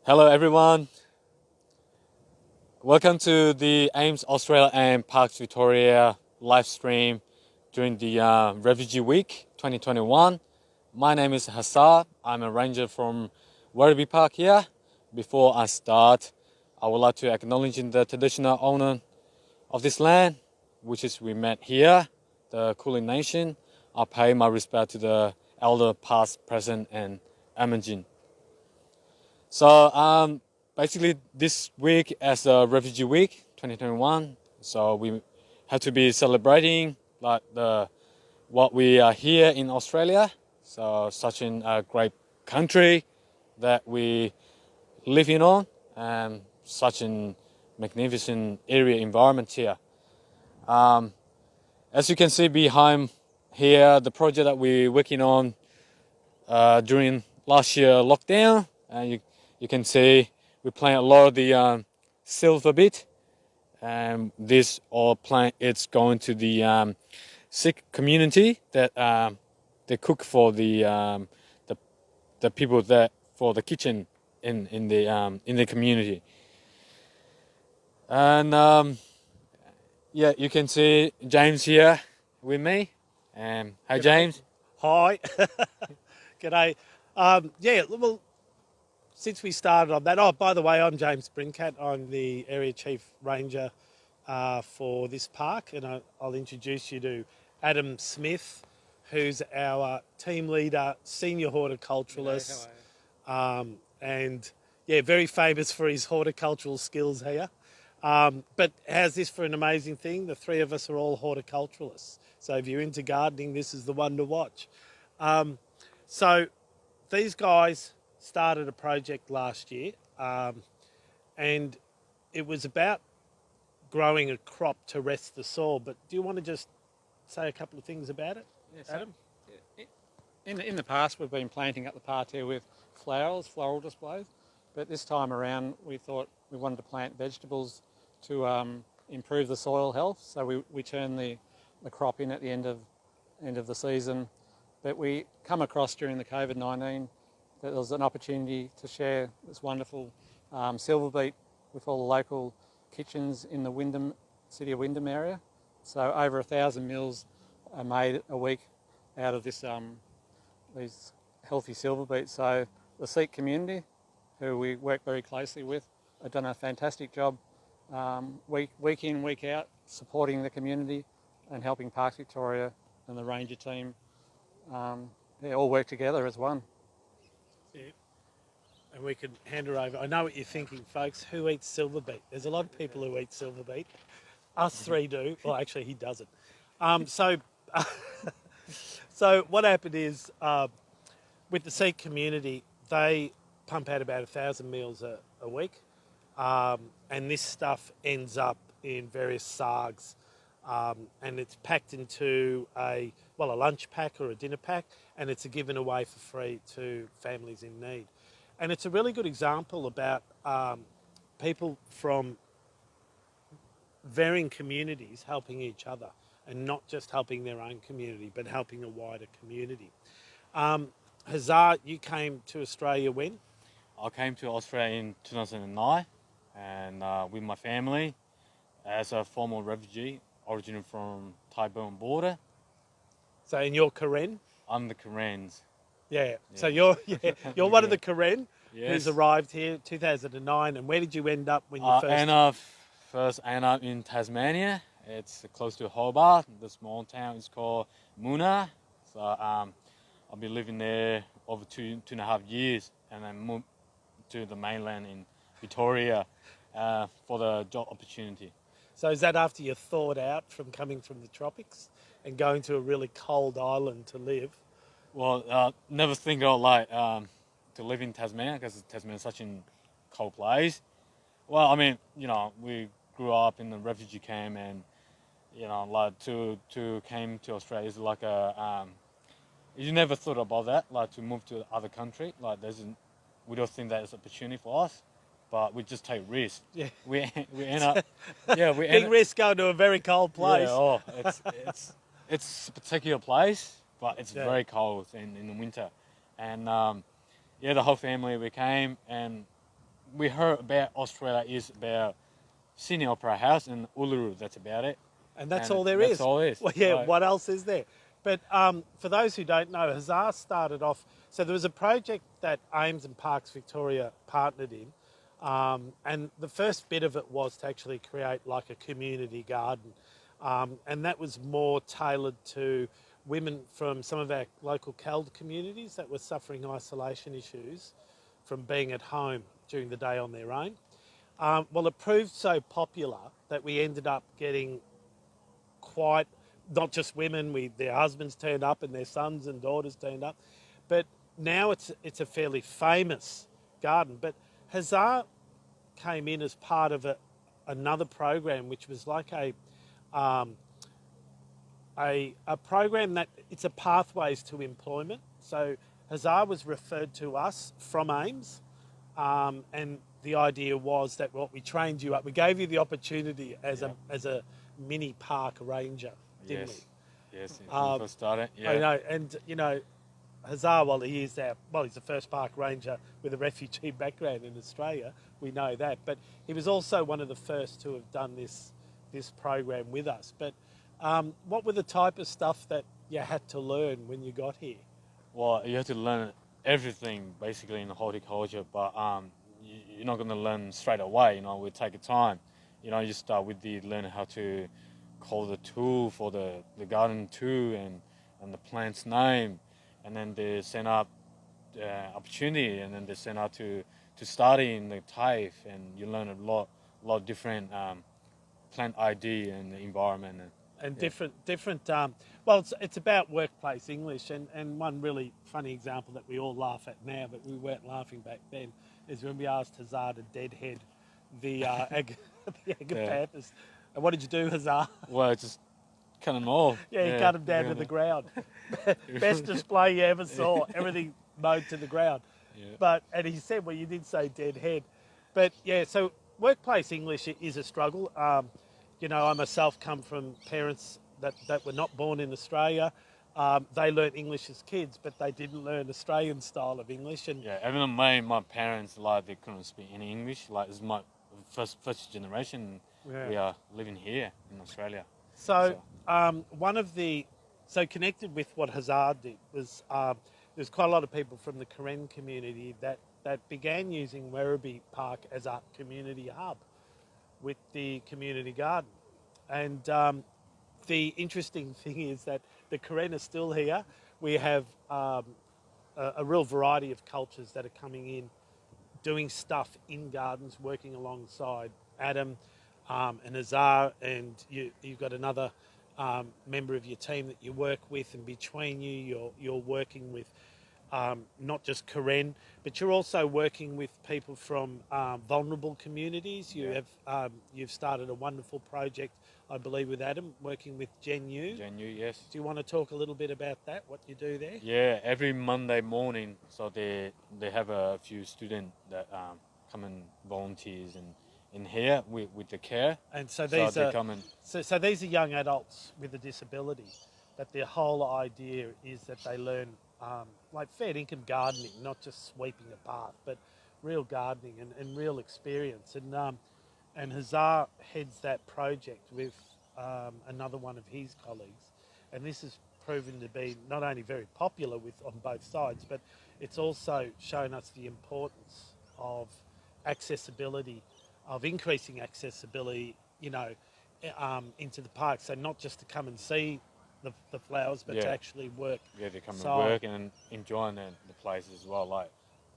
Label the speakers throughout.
Speaker 1: Hello everyone, welcome to the AMES Australia and Parks Victoria live stream during the Refugee Week 2021. My name is Hassan, I'm a ranger from Werribee Park here. Before I start, I would like to acknowledge the traditional owner of this land, which is we met here, the Kulin Nation. I pay my respect to the elder past, present and emerging. So basically this week as a Refugee Week 2021, so we have to be celebrating like what we are here in Australia. So such a great country that we live in on, and such a magnificent area environment here. As you can see behind here, the project that we're working on during last year lockdown, and you can see we plant a lot of the silver beet, and this all plant it's going to the sick community that they cook for the people that for the kitchen in the community. And yeah, you can see James here with me. Hi James.
Speaker 2: Hi. G'day. Well, since we started on that, by the way, I'm James Brincat. I'm the Area Chief Ranger for this park, and I'll introduce you to Adam Smith, who's our team leader, senior horticulturalist, and very famous for his horticultural skills here. But how's this for an amazing thing? The three of us are all horticulturalists. So if you're into gardening, this is the one to watch. So these guys started a project last year, and it was about growing a crop to rest the soil. But do you want to just say a couple of things about it, Adam?
Speaker 3: In the past, we've been planting up the parterre with floral displays, but this time around we thought we wanted to plant vegetables to improve the soil health. So we turn the crop in at the end of the season. But we come across during the COVID-19 that there was an opportunity to share this wonderful silver beet with all the local kitchens in the city of Wyndham area. So over 1,000 meals are made a week out of these healthy silver beets. So the Sikh community, who we work very closely with, have done a fantastic job week in, week out, supporting the community and helping Parks Victoria and the Ranger team all work together as one.
Speaker 2: Yeah. And we can hand her over. I know what you're thinking, folks. Who eats silver beet? There's a lot of people who eat silver beet. Us three do. Well, actually, he doesn't. So what happened is, with the Sikh community, they pump out about 1,000 meals a week, and this stuff ends up in various sargs, and it's packed into a lunch pack or a dinner pack, and it's given away for free to families in need. And it's a really good example about people from varying communities helping each other, and not just helping their own community, but helping a wider community. Hazar, you came to Australia when?
Speaker 1: I came to Australia in 2009 and with my family as a former refugee originating from Thai-Burma border.
Speaker 2: So, and you're Karen?
Speaker 1: I'm the Karens.
Speaker 2: Yeah. So you're one of the Karen
Speaker 1: Yes.
Speaker 2: who's arrived here 2009. And where did you end up when you
Speaker 1: first ended up in Tasmania. It's close to Hobart. The small town is called Moona. So I'll be living there over two and a half years, and then moved to the mainland in Victoria for the job opportunity.
Speaker 2: So is that after you thawed out from coming from the tropics and going to a really cold island to live?
Speaker 1: Well, never think of to live in Tasmania, because Tasmania is such a cold place. Well, I mean, we grew up in a refugee camp, and to came to Australia is like you never thought about that, like to move to other country. Like we don't think that is an opportunity for us, but we just take risks.
Speaker 2: Yeah.
Speaker 1: We end up,
Speaker 2: Big risk going to a very cold place.
Speaker 1: Yeah, it's a particular place, but it's very cold in the winter, and the whole family we came, and we heard about Australia is about Sydney Opera House and Uluru. That's about it.
Speaker 2: And that's
Speaker 1: And
Speaker 2: all there is.
Speaker 1: that's all it is.
Speaker 2: Well, yeah,
Speaker 1: Like-
Speaker 2: what else is there? But for those who don't know, Hazard started off, so there was a project that AMES and Parks Victoria partnered in, and the first bit of it was to actually create like a community garden. And that was more tailored to women from some of our local CALD communities that were suffering isolation issues from being at home during the day on their own. Well, it proved so popular that we ended up getting quite, not just women, their husbands turned up and their sons and daughters turned up, but now it's a fairly famous garden. But Hazard came in as part of another program, which was like a program that it's a pathways to employment. So Hazard was referred to us from AMES, and the idea was that we trained you up, we gave you the opportunity as a mini park ranger, didn't
Speaker 1: Yes.
Speaker 2: we?
Speaker 1: Yes. When we first started. Yeah.
Speaker 2: I know, and Hazard, well, he's the first park ranger with a refugee background in Australia. We know that, but he was also one of the first to have done this program with us. But what were the type of stuff that you had to learn when you got here?
Speaker 1: Well, you have to learn everything basically in horticulture, but you're not going to learn straight away. You know, it will take a time. You know, you start with learning how to call the tool for the garden tool and the plant's name, and then they send up opportunity, and then they send out to study in the type, and you learn a lot different plant ID and the environment.
Speaker 2: And different. Well, it's about workplace English, and one really funny example that we all laugh at now, but we weren't laughing back then, is when we asked Hazard to deadhead the the agapanthus. And what did you do, Hazard?
Speaker 1: Well, just cut them all.
Speaker 2: Yeah, he cut them down to the ground. Best display you ever saw. Everything mowed to the ground.
Speaker 1: Yeah.
Speaker 2: And he said, well, you did say dead head. But yeah, so workplace English is a struggle. I myself come from parents that were not born in Australia. They learnt English as kids, but they didn't learn Australian style of English. And
Speaker 1: Yeah, even my parents, they couldn't speak any English. It's my first generation.
Speaker 2: Yeah.
Speaker 1: We are living here in Australia.
Speaker 2: So connected with what Hazard did was there's quite a lot of people from the Karen community that began using Werribee Park as a community hub with the community garden. And the interesting thing is that the Karen are still here. We have a real variety of cultures that are coming in, doing stuff in gardens, working alongside Adam and Azar, and you've got another member of your team that you work with, and between you're working with not just Karen, but you're also working with people from vulnerable communities. You've started a wonderful project, I believe, with Adam, working with Gen U.
Speaker 1: Gen U, yes.
Speaker 2: Do you want to talk a little bit about that, what you do there?
Speaker 1: Yeah, every Monday morning, so they have a few students that come and volunteers in here with the care.
Speaker 2: And so
Speaker 1: they
Speaker 2: these
Speaker 1: come and
Speaker 2: so these are young adults with a disability, but their whole idea is that they learn like fair income gardening, not just sweeping a path, but real gardening and real experience. And Hazar heads that project with another one of his colleagues, and this has proven to be not only very popular on both sides, but it's also shown us the importance of accessibility, of increasing accessibility, into the park. So not just to come and see the flowers, but to actually work.
Speaker 1: Yeah, they come
Speaker 2: So-
Speaker 1: and work and enjoying the place as well. Like,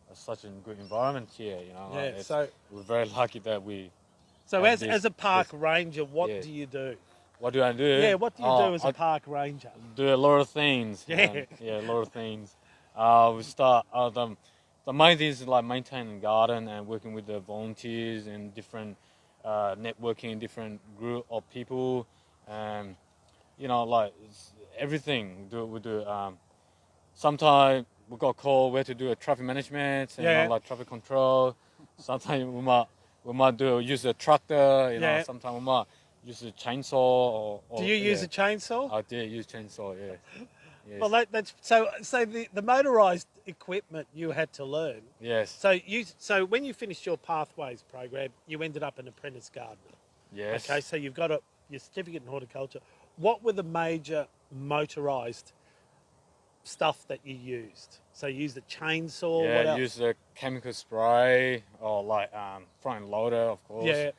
Speaker 1: it's such a good environment here,
Speaker 2: Yeah, so
Speaker 1: we're very lucky that we.
Speaker 2: so
Speaker 1: have
Speaker 2: as a park
Speaker 1: this-
Speaker 2: ranger, what
Speaker 1: Yeah.
Speaker 2: do you do?
Speaker 1: What do I do?
Speaker 2: Yeah, what do you do as a
Speaker 1: I
Speaker 2: park ranger?
Speaker 1: do a lot of things.
Speaker 2: Yeah.
Speaker 1: Yeah, a lot of things. We start the main thing is like maintaining the garden and working with the volunteers and different networking, different group of people, and it's everything. We do. Sometimes we got called where to do a traffic management and
Speaker 2: Yeah.
Speaker 1: like traffic control. Sometimes we might use a tractor.
Speaker 2: Yeah.
Speaker 1: Sometimes we might use a chainsaw. Or
Speaker 2: Do you use a chainsaw?
Speaker 1: I did use chainsaw. Yeah. Yes.
Speaker 2: Well, that's so. So the motorised equipment you had to learn.
Speaker 1: Yes.
Speaker 2: So when you finished your pathways program, you ended up an apprentice gardener.
Speaker 1: Yes.
Speaker 2: Okay, so you've got your certificate in horticulture. What were the major motorised stuff that you used? So you used a chainsaw.
Speaker 1: Yeah,
Speaker 2: What else?
Speaker 1: use the chemical spray or like front loader, of course.
Speaker 2: Yeah,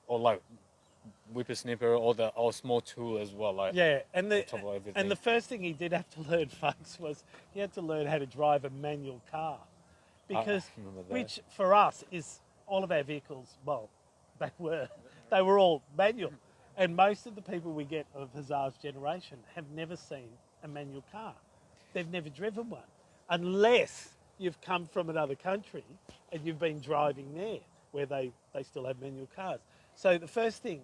Speaker 1: Or like whippersnipper or small tool as well. Like
Speaker 2: yeah. And
Speaker 1: on top of everything.
Speaker 2: the first thing he did have to learn, folks, was he had to learn how to drive a manual car, because
Speaker 1: remember that.
Speaker 2: which for us is all of our vehicles. Well, they were all manual, and most of the people we get of Hazard's generation have never seen a manual car. They've never driven one, unless you've come from another country and you've been driving there, where they still have manual cars. So the first thing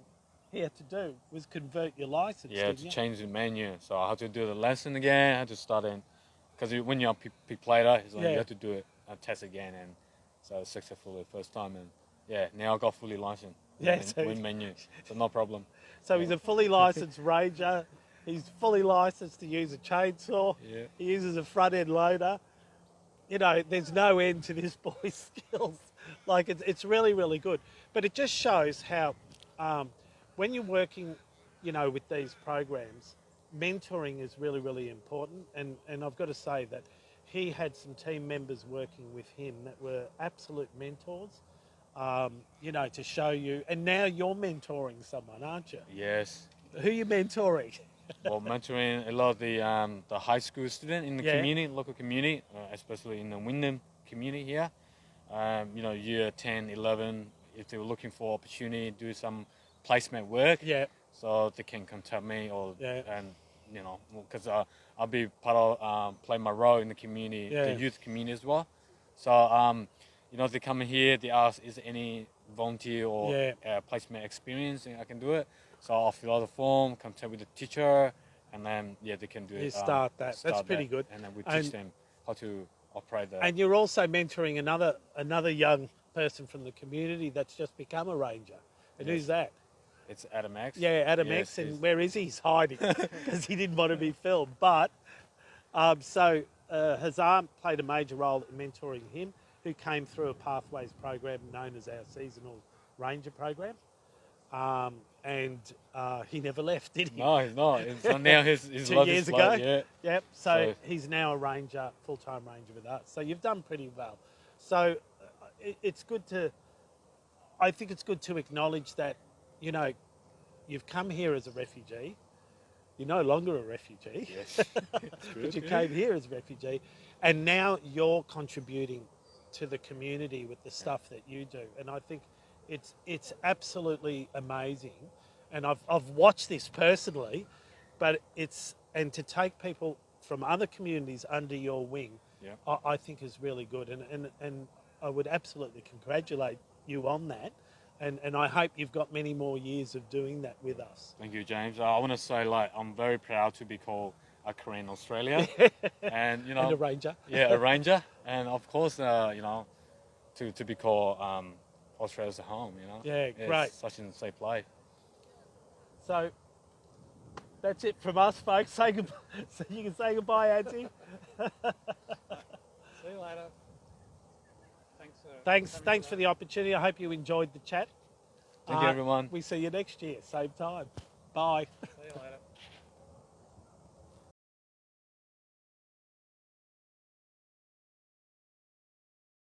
Speaker 2: he had to do was convert your license.
Speaker 1: Yeah,
Speaker 2: didn't
Speaker 1: to
Speaker 2: you?
Speaker 1: change the menu. So I had to do the lesson again. I had to start in, because when you're a plater, it's like
Speaker 2: Yeah.
Speaker 1: you have to do it, a test again, and so successfully first time, and yeah, now I got fully licensed.
Speaker 2: Yeah,
Speaker 1: Win menu, so no problem.
Speaker 2: So he's a fully licensed ranger. He's fully licensed to use a chainsaw.
Speaker 1: Yeah.
Speaker 2: He uses a front end loader. You know, there's no end to this boy's skills. Like it's really, really good. But it just shows how when you're working, you know, with these programs, mentoring is really, really important. And I've got to say that he had some team members working with him that were absolute mentors. You know, to show you. And now you're mentoring someone, aren't you?
Speaker 1: Yes.
Speaker 2: Who are you mentoring?
Speaker 1: Well, mentoring a lot of the high school student in the
Speaker 2: Yeah.
Speaker 1: community, local community, especially in the Wyndham community here. You know, year 10, 11, if they were looking for opportunity, do some placement work.
Speaker 2: Yeah.
Speaker 1: So they can contact me, or
Speaker 2: Yeah.
Speaker 1: and you know, because I'll be part of play my role in the community,
Speaker 2: Yeah.
Speaker 1: the youth community as well. So you know, they come in here, they ask, is there any volunteer or
Speaker 2: Yeah.
Speaker 1: placement experience, and I can do it. So I'll fill out the form, contact with the teacher, and then yeah, they can do it.
Speaker 2: You start that. That's pretty
Speaker 1: that,
Speaker 2: good.
Speaker 1: And then we
Speaker 2: And-
Speaker 1: teach them how to operate the.
Speaker 2: And you're also mentoring another young person from the community that's just become a ranger. And
Speaker 1: Yes.
Speaker 2: who's that?
Speaker 1: It's Adam X.
Speaker 2: Yeah, Adam
Speaker 1: Yes,
Speaker 2: X. And
Speaker 1: he's-
Speaker 2: where is he? He's hiding because he didn't want to be filmed. But Hazard played a major role in mentoring him, who came through a pathways program known as our seasonal ranger program. And he never left, did he?
Speaker 1: No, he's not. It's not now. He's
Speaker 2: 2 years ago.
Speaker 1: Yeah.
Speaker 2: Yep. So
Speaker 1: So-
Speaker 2: he's now a ranger, full-time ranger with us. So you've done pretty well. So it's good to. I think it's good to acknowledge that, you know, you've come here as a refugee. You're no longer a refugee,
Speaker 1: Yes.
Speaker 2: but you came here as a refugee, and now you're contributing to the community with the stuff that you do. And I think it's absolutely amazing. And I've watched this personally, but and to take people from other communities under your wing,
Speaker 1: Yeah.
Speaker 2: I think is really good. And I would absolutely congratulate you on that. And I hope you've got many more years of doing that with us.
Speaker 1: Thank you, James. I want to say, like, I'm very proud to be called a Korean Australia, and you know,
Speaker 2: And a ranger.
Speaker 1: yeah, a ranger, and of course, you know, to be called Australia's home. You know,
Speaker 2: Yeah,
Speaker 1: It's
Speaker 2: great.
Speaker 1: such a safe place.
Speaker 2: So that's it from us, folks. Say goodbye. So you can say goodbye, Auntie.
Speaker 3: See you later.
Speaker 2: Thanks for the opportunity. I hope you enjoyed the chat.
Speaker 1: Thank you, everyone.
Speaker 2: We see you next year, same time. Bye.